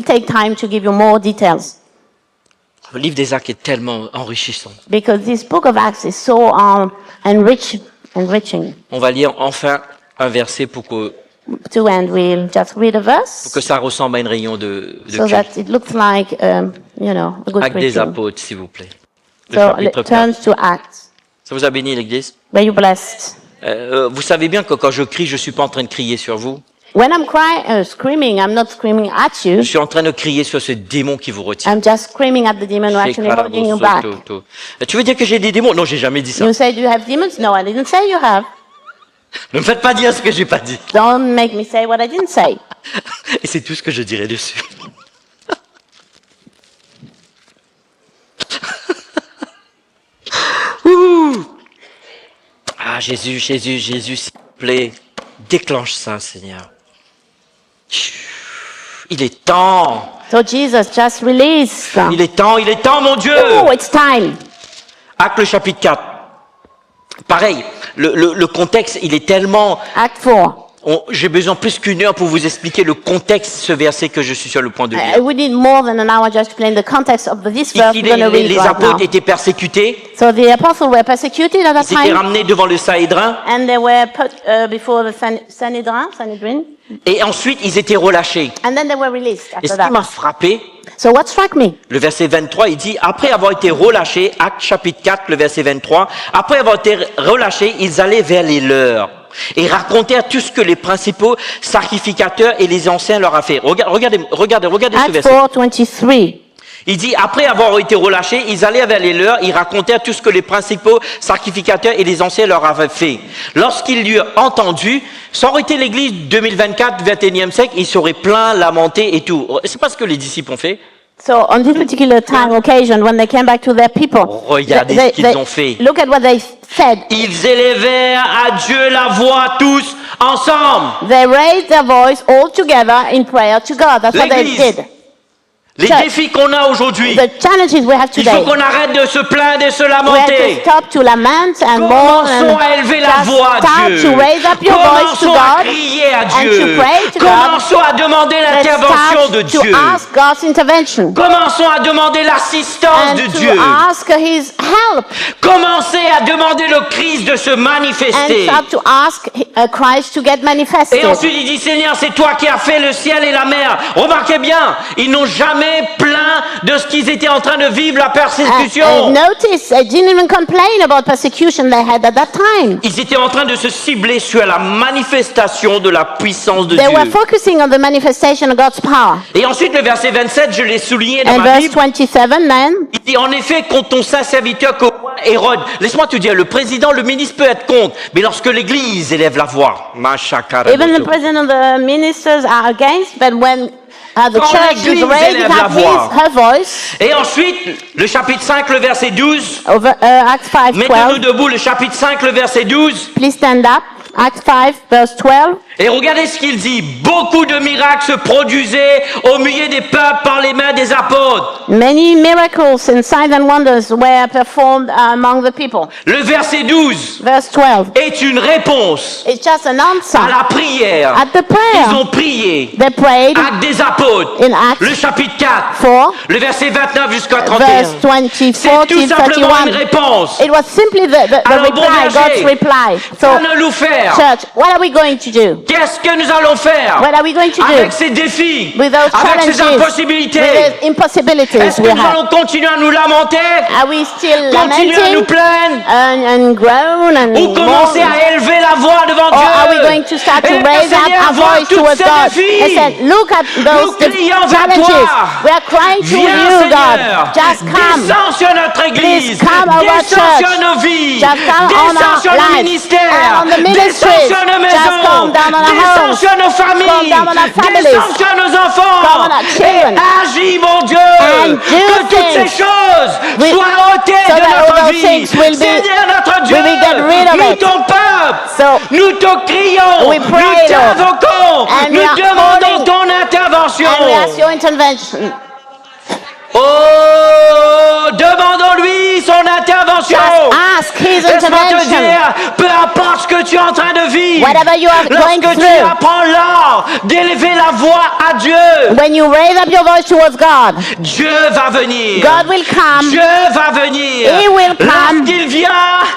take time to give you more details. Le livre des Actes est tellement enrichissant. Because this book of Acts is so enriching. On va lire enfin un verset pour que To end, we'll just read a verse ça ressemble à une réunion de so culte. that it looks like, a good Actes des preaching. Apôtres, s'il vous plaît. Le So chapitre it 4. turns to Acts. Ça vous a béni, l'église? Were you blessed? Vous savez bien que quand je crie, je suis pas en train de crier sur vous. When I'm screaming, I'm not screaming at you. Je suis en train de crier sur ce démon qui vous retient. I'm just screaming at the demon who actually holding you back. Tu veux dire que j'ai des démons? Non, j'ai jamais dit ça. You said you have demons? No, I didn't say you have. Ne me faites pas dire ce que j'ai pas dit. Don't make me say what I didn't say. Et c'est tout ce que je dirais dessus. Ouh. Ah, Jésus, Jésus, Jésus, s'il te plaît, déclenche ça, Seigneur. Il est temps. So Jesus, just release. Il est temps, mon Dieu. Oh, it's time. Acte le chapitre 4. Pareil, le contexte, il est tellement... Act 4. J'ai besoin plus qu'une heure pour vous expliquer le contexte, ce verset que je suis sur le point de lire. We need more than an hour just to explain the context of this verse Ici, we're going to read les right apôtres now. étaient persécutés, So the apostles were persecuted at that ils étaient time, ramenés devant le Sanhédrin, and they were put before the Sanhedrin. Et ensuite, ils étaient relâchés. And then they were released Et after ce qui m'a that. frappé, So what struck me? le verset 23, il dit, après avoir été relâchés, Actes chapitre 4, le verset 23, après avoir été relâchés, ils allaient vers les leurs et racontèrent tout ce que les principaux sacrificateurs et les anciens leur avaient fait. Regardez ce Acts verset. 4:23. Il dit, après avoir été relâchés, ils allaient vers les leurs, ils racontèrent tout ce que les principaux sacrificateurs et les anciens leur avaient fait. Lorsqu'ils l'eurent entendu, ça aurait été l'église 2024, 21e siècle, ils seraient plaints, lamentés et tout. C'est pas ce que les disciples ont fait. So on this particular time occasion, when they came back to their people, Regardez ce qu'ils ont fait. look at what they said. Ils élevèrent à Dieu la voix tous ensemble. They raised their voice all together in prayer to God. That's what they L'église. did. Les Church. défis qu'on a aujourd'hui, The challenges we have il faut today, qu'on arrête de se plaindre et se we have to lamenter. stop to lament and mourn Commençons and à élever la just voix à start Dieu. to raise up your voice to Commençons à God crier à and Dieu. to pray to God. Commençons à demander Let's l'intervention start de to Dieu. ask God's intervention Commençons à demander l'assistance and de to Dieu. ask His help Commencez à demander le Christ de se and manifester. start to ask Christ to get manifested. Et ensuite, il dit, Seigneur, c'est toi qui as fait le ciel et la mer. Remarquez bien, ils n'ont jamais plaint de ce qu'ils étaient en train de vivre, la persécution. Notice, they didn't even complain about persecution they had at that time. Ils étaient en train de se cibler sur la manifestation de la puissance de They were Dieu. focusing on the manifestation of God's power. Et ensuite, le verset 27, je l'ai souligné dans And ma verse Bible. 27 then, Il dit, en effet, contre ton saint serviteur qu'au roi Hérode. Laisse-moi te dire, le président, le ministre peut être contre, mais lorsque l'Église élève la voix, even the president and the ministers are against, but when the Quand church is l'Église raising élève la up voix. her voice, Et ensuite, le chapitre 5, le verset 12. over Acts Mettez-nous 5:12, debout, le chapitre 5, le verset 12. please stand up. Acts 5, verse 12. Et regardez ce qu'il dit. Beaucoup de miracles se produisaient au milieu des peuples par les mains des apôtres. Many miracles and signs and wonders were performed among the people. Le verset 12 Verse 12. est une réponse It's just an answer à la prière. at the prayer. Ils ont prié. They prayed Actes des apôtres. in Acts Le chapitre 4. 4, Le verset 29 jusqu'à 31. verse 24 C'est tout till simplement 31. une réponse. It was simply the Alors, bon reply, berger, God's reply. So, Qu'allons-nous faire? church, what are we going to do? Qu'est-ce que nous allons faire What are we going to avec do ces défis, with those avec ces challenges, impossibilités? with the impossibilities Est-ce we que nous have? allons continuer à nous lamenter, Are we still continuer à nous lamenting plaindre, and groan and ou commencer mourn? à élever la voix devant Or Dieu? are we going to start to Et raise up Seigneur, our vois voice tous towards ces God défis. and say, look at Nous those crions vers challenges. toi. We are crying to Viens, you, Seigneur, God. Just come. descends sur notre église, Please come over our descends church. sur nos vies, Just come on descends our sur nos lives ministères, and on the descends ministries. sur nos Just maisons, come down on our descends homes. sur nos Come familles, down on our families. descends sur nos enfants, Come on our children. et agis, mon Dieu, And do que toutes ces things. choses We- soient ôtées so de that all notre those vie. things will be- Seigneur notre Dieu, we will get rid of nous it. ton peuple, So, nous te crions, we pray, nous Lord. t'invoquons, And we nous are demandons calling- ton intervention. and we ask your intervention. Oh, demandons-lui son intervention. Just ask his Laisse-moi te intervention. dire, peu importe ce que tu es en train de vivre, Whatever you are going lorsque tu through. apprends l'art d'élever la voix à Dieu, When you raise up your voice towards God, Dieu va venir. God will come. Dieu va venir. He will come. Lorsqu'il vient,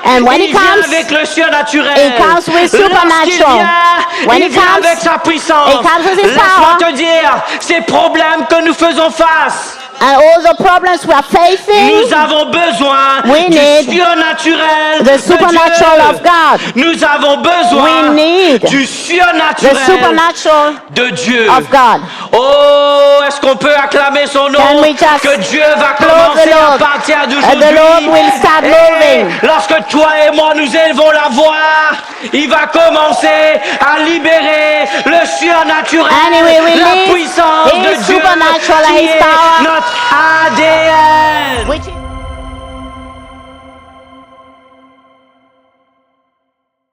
And when il he vient comes, avec le surnaturel. he comes with Lorsqu'il supernatural. vient, When il he vient comes, avec sa puissance. he comes with his Laisse-moi power. te dire, ces problèmes que nous faisons face, and all the problems we are facing, nous avons besoin We du need surnaturel the de supernatural Dieu. of God. Nous avons besoin We need du the surnaturel supernatural de Dieu. of God. Oh, est-ce qu'on peut acclamer son nom? Can we just Que Dieu va close commencer the à Lord? partir And the d'aujourd'hui. Lord will start Et moving. lorsque toi et moi nous élevons la voix, il va commencer à libérer le surnaturel, And he will la release puissance his de Dieu supernatural and qui his est power. notre ADN. Which is